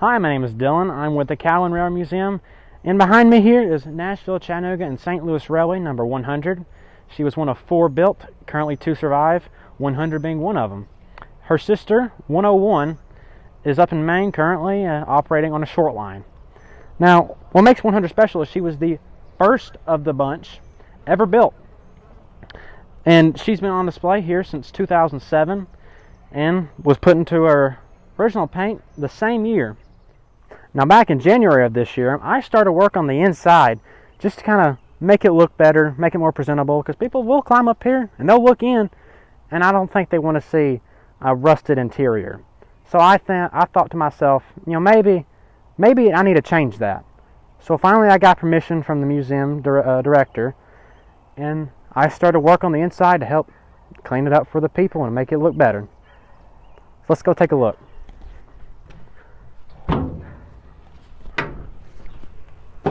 Hi, my name is Dylan. I'm with the Cow and Rail Museum, and behind me here is Nashville, Chattanooga, and St. Louis Railway number 100. She was one of 4 built, currently 2 survive, 100 being one of them. Her sister, 101, is up in Maine currently, operating on a short line. Now, what makes 100 special is she was the first of the bunch ever built. And she's been on display here since 2007 and was put into her original paint the same year. Now, back in January of this year, I started work on the inside just to kind of make it look better, make it more presentable, because people will climb up here and they'll look in, and I don't think they want to see a rusted interior. So I thought to myself, maybe I need to change that. So finally I got permission from the museum director, and I started work on the inside to help clean it up for the people and make it look better. So let's go take a look.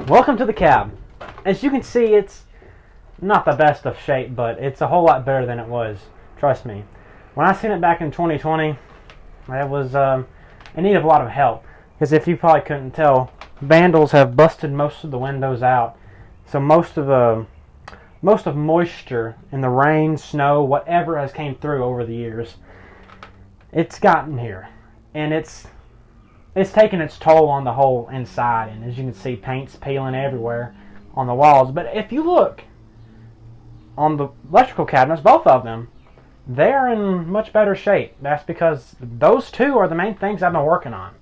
Welcome to the cab. As you can see, it's not the best of shape, but it's a whole lot better than it was. Trust me. When I seen it back in 2020, it was in need of a lot of help. Because if you probably couldn't tell, vandals have busted most of the windows out. So most of moisture in the rain, snow, whatever has came through over the years, it's gotten here, and it's taken its toll on the whole inside. And as you can see, paint's peeling everywhere on the walls. But if you look on the electrical cabinets, both of them, they're in much better shape. That's because those two are the main things I've been working on.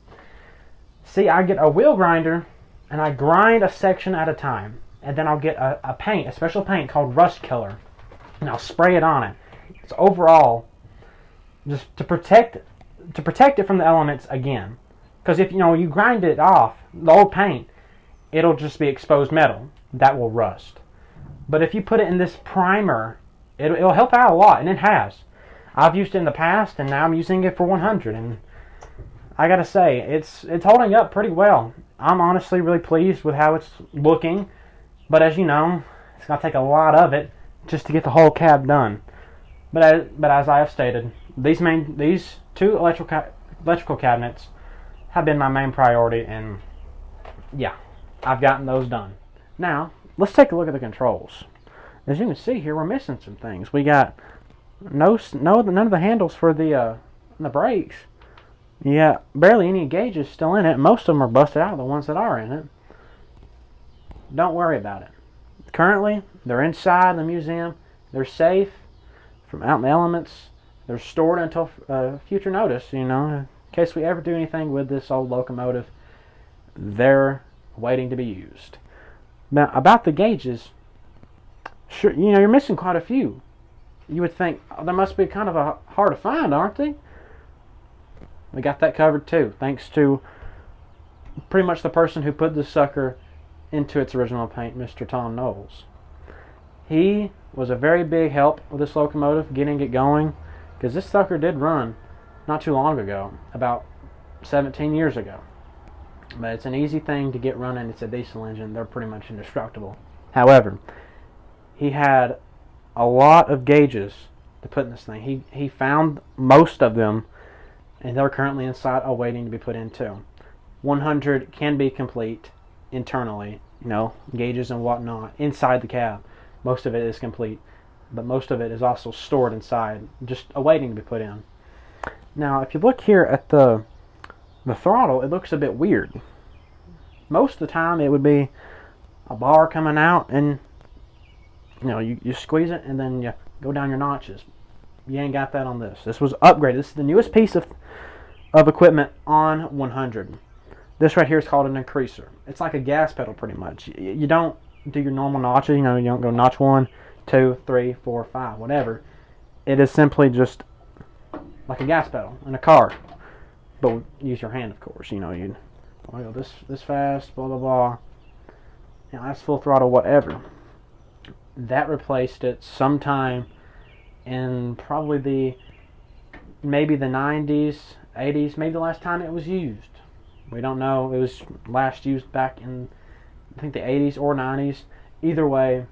See, I get a wheel grinder and I grind a section at a time, and then I'll get a special paint called Rust Killer, and I'll spray it on it. It's overall just to protect it from the elements again. Because if you grind it off, the old paint, it'll just be exposed metal that will rust. But if you put it in this primer, it'll help out a lot, and it has. I've used it in the past, and now I'm using it for 100, and I gotta say, it's holding up pretty well. I'm honestly really pleased with how it's looking, but as you know, it's gonna take a lot of it just to get the whole cab done. But as I have stated, these 2 electrical cabinets have been my main priority, and yeah, I've gotten those done. Now, let's take a look at the controls. As you can see here, we're missing some things. We got none of the handles for the brakes. Yeah, barely any gauges still in it. Most of them are busted out, the ones that are in it. Don't worry about it. Currently, they're inside the museum. They're safe from out in the elements. They're stored until future notice, in case we ever do anything with this old locomotive. They're waiting to be used. Now, about the gauges, sure, you're missing quite a few. You would think, they must be kind of hard to find, aren't they? We got that covered too, thanks to pretty much the person who put this sucker into its original paint, Mr. Tom Knowles. He was a very big help with this locomotive, getting it going, because this sucker did run not too long ago, about 17 years ago. But it's an easy thing to get running. It's a diesel engine. They're pretty much indestructible. However, he had a lot of gauges to put in this thing. He found most of them, and they're currently inside awaiting to be put in too. 100 can be complete internally, gauges and whatnot inside the cab. Most of it is complete, but most of it is also stored inside, just awaiting to be put in. Now, if you look here at the throttle, it looks a bit weird. Most of the time, it would be a bar coming out, and you squeeze it, and then you go down your notches. You ain't got that on this. This was upgraded. This is the newest piece of equipment on 100. This right here is called an increaser. It's like a gas pedal, pretty much. You don't do your normal notches. You don't go notch 1, 2, 3, 4, 5, whatever. It is simply just like a gas pedal in a car, but use your hand, of course. You go this fast, blah blah blah. That's full throttle, whatever. That replaced it sometime in probably maybe the 90s, 80s, maybe the last time it was used. We don't know. It was last used back in, I think, the 80s or 90s. Either way,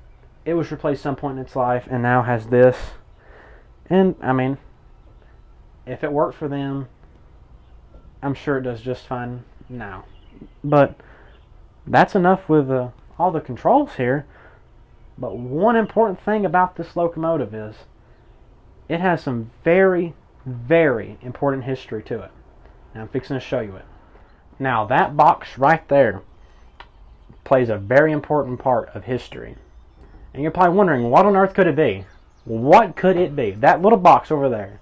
it was replaced some point in its life, and now has this. And I mean, if it worked for them, I'm sure it does just fine No. But that's enough with all the controls here. But one important thing about this locomotive is it has some very, very important history to it. And I'm fixing to show you it. Now, that box right there plays a very important part of history. And you're probably wondering, what on earth could it be? What could it be? That little box over there.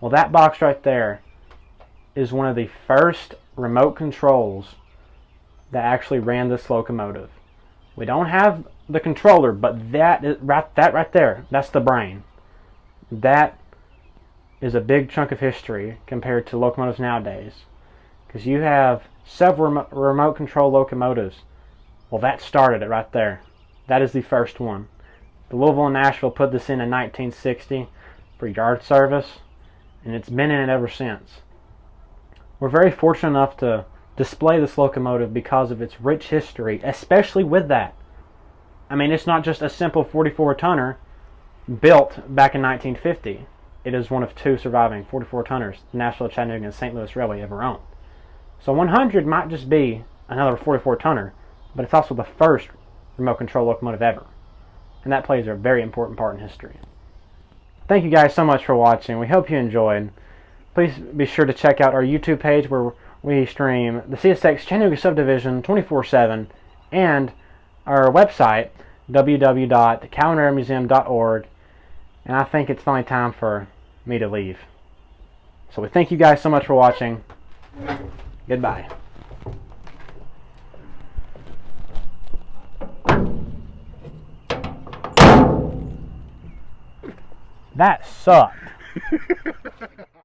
Well, that box right there is one of the first remote controls that actually ran this locomotive. We don't have the controller, but that right there, that's the brain. That is a big chunk of history compared to locomotives nowadays. Because you have several remote control locomotives. Well, that started it right there. That is the first one. The Louisville and Nashville put this in 1960 for yard service, and it's been in it ever since. We're very fortunate enough to display this locomotive because of its rich history, especially with that. I mean, it's not just a simple 44-tonner built back in 1950. It is one of two surviving 44-tonners the Nashville, Chattanooga, and St. Louis Railway ever owned. So 100 might just be another 44-tonner, but it's also the first remote control locomotive ever. And that plays a very important part in history. Thank you guys so much for watching. We hope you enjoyed. Please be sure to check out our YouTube page where we stream the CSX Chattanooga Subdivision 24/7 and our website www.calvinrailmuseum.org. And I think it's finally time for me to leave. So we thank you guys so much for watching. Goodbye. That sucked.